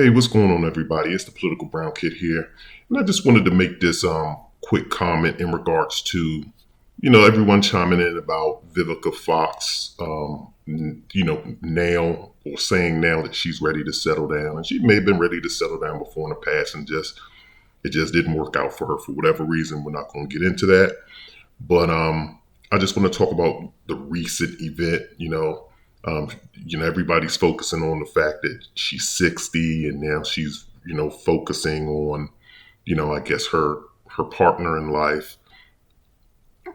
Hey, what's going on, everybody? It's the Political Brown Kid here, and I just wanted to make this quick comment in regards to, everyone chiming in about Vivica Fox, now or saying now that she's ready to settle down, and she may have been ready to settle down before in the past, and it just didn't work out for her for whatever reason. We're not going to get into that, but I just want to talk about the recent event. Everybody's focusing on the fact that she's 60 and now she's, focusing on, I guess her partner in life.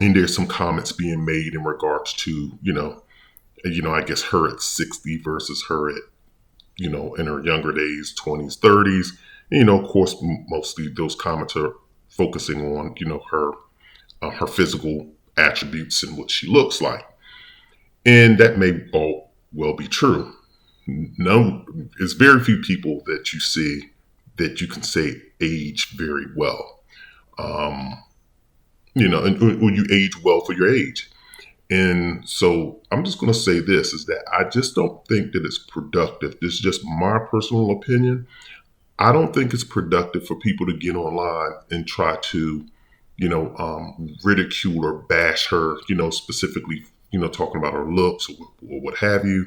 And there's some comments being made in regards to, I guess her at 60 versus her at, in her younger days, 20s, 30s. And, of course, mostly those comments are focusing on, her physical attributes and what she looks like. And that may all well be true. No, it's very few people that you see that you can say age very well. Or you age well for your age. And so I'm just going to say this is that I just don't think that it's productive. This is just my personal opinion. I don't think it's productive for people to get online and try to, ridicule or bash her, specifically, talking about her looks or what have you,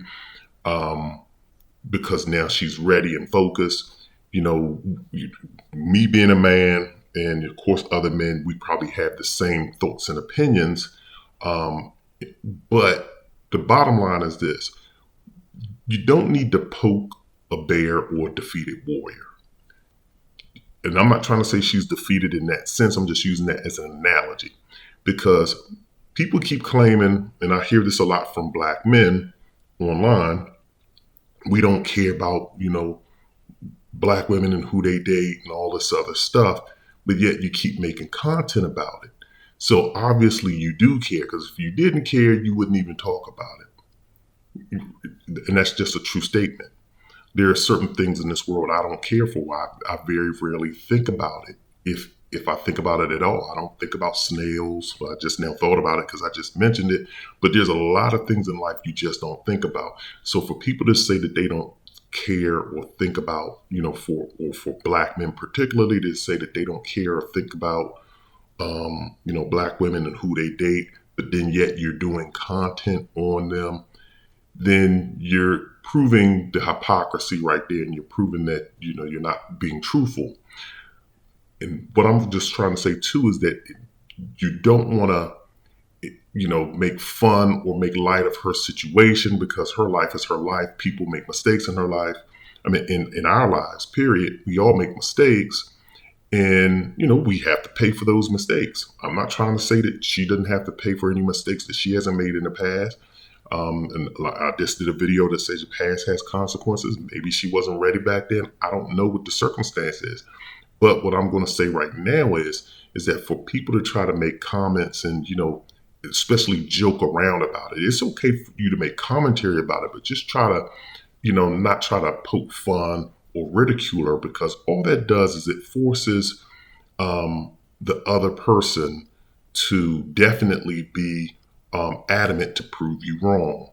because now she's ready and focused. Me being a man, and of course other men, we probably have the same thoughts and opinions. But the bottom line is this: you don't need to poke a bear or a defeated warrior. And I'm not trying to say she's defeated in that sense. I'm just using that as an analogy because people keep claiming, and I hear this a lot from black men online, we don't care about, black women and who they date and all this other stuff, but yet you keep making content about it. So obviously you do care, because if you didn't care, you wouldn't even talk about it. And that's just a true statement. There are certain things in this world I don't care for. I very rarely think about it. If I think about it at all, I don't think about snails. Well, I just now thought about it because I just mentioned it. But there's a lot of things in life you just don't think about. So for people to say that they don't care or think about, for black men particularly, to say that they don't care or think about, black women and who they date, but then yet you're doing content on them, then you're proving the hypocrisy right there, and you're proving that, you're not being truthful. And what I'm just trying to say too is that you don't want to, make fun or make light of her situation, because her life is her life. People make mistakes in her life. I mean, in our lives, period. We all make mistakes, and, we have to pay for those mistakes. I'm not trying to say that she doesn't have to pay for any mistakes that she hasn't made in the past. And I just did a video that says the past has consequences. Maybe she wasn't ready back then. I don't know what the circumstance is. But what I'm going to say right now is that for people to try to make comments and, especially joke around about it, it's okay for you to make commentary about it, but just try to, not try to poke fun or ridicule her, because all that does is it forces the other person to definitely be adamant to prove you wrong.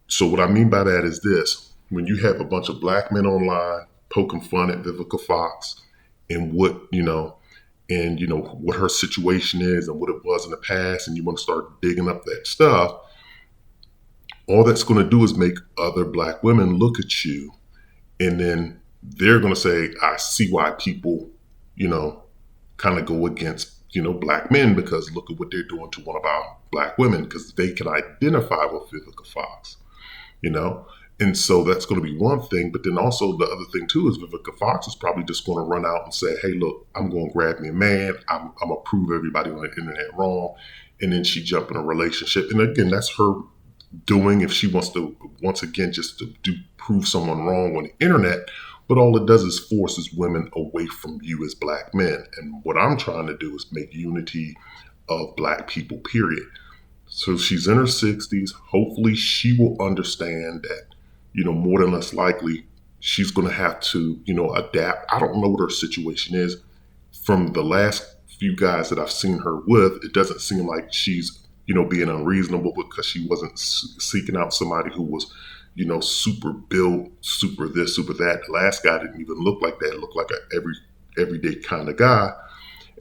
So what I mean by that is this: when you have a bunch of black men online poking fun at Vivica Fox and what, what her situation is and what it was in the past, and you want to start digging up that stuff, all that's going to do is make other black women look at you, and then they're going to say, I see why people, kind of go against, black men, because look at what they're doing to one of our black women, because they can identify with Vivica Fox, And so that's going to be one thing. But then also the other thing too is Vivica Fox is probably just going to run out and say, hey, look, I'm going to grab me a man. I'm going to prove everybody on the internet wrong. And then she jump in a relationship. And again, that's her doing, if she wants to, once again, just to prove someone wrong on the internet. But all it does is forces women away from you as black men. And what I'm trying to do is make unity of black people, period. So she's in her 60s. Hopefully she will understand that, more than less likely, she's going to have to, adapt. I don't know what her situation is. From the last few guys that I've seen her with, it doesn't seem like she's, being unreasonable, because she wasn't seeking out somebody who was, super built, super this, super that. The last guy didn't even look like that. It looked like a everyday kind of guy.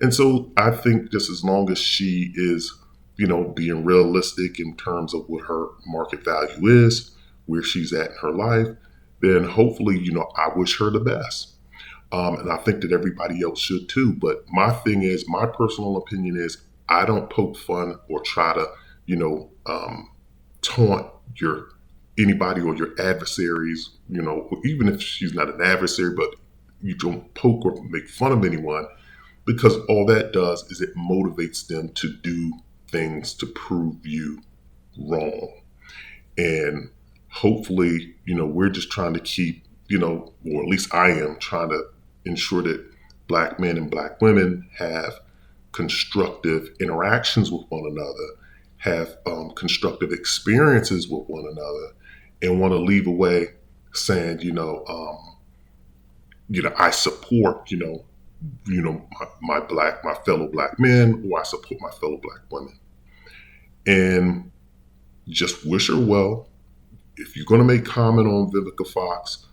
And so I think just as long as she is, being realistic in terms of what her market value is, where she's at in her life, then hopefully, I wish her the best. And I think that everybody else should too. But my thing is, my personal opinion is, I don't poke fun or try to, you know, um, taunt your anybody or your adversaries. Even if she's not an adversary, but you don't poke or make fun of anyone, because all that does is it motivates them to do things to prove you wrong. And hopefully, we're just trying to keep, or at least I am trying to ensure that black men and black women have constructive interactions with one another, have constructive experiences with one another, and want to leave away saying, I support, my fellow black men, or I support my fellow black women, and just wish her well. If you're going to make comment on Vivica Fox,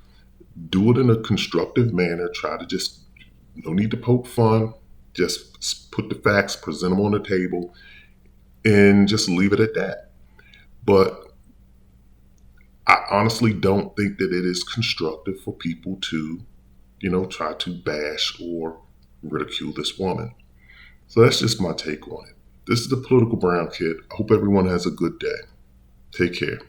do it in a constructive manner. Try to just, no need to poke fun. Just put the facts, present them on the table, and just leave it at that. But I honestly don't think that it is constructive for people to, try to bash or ridicule this woman. So that's just my take on it. This is the Political Brown Kid. I hope everyone has a good day. Take care.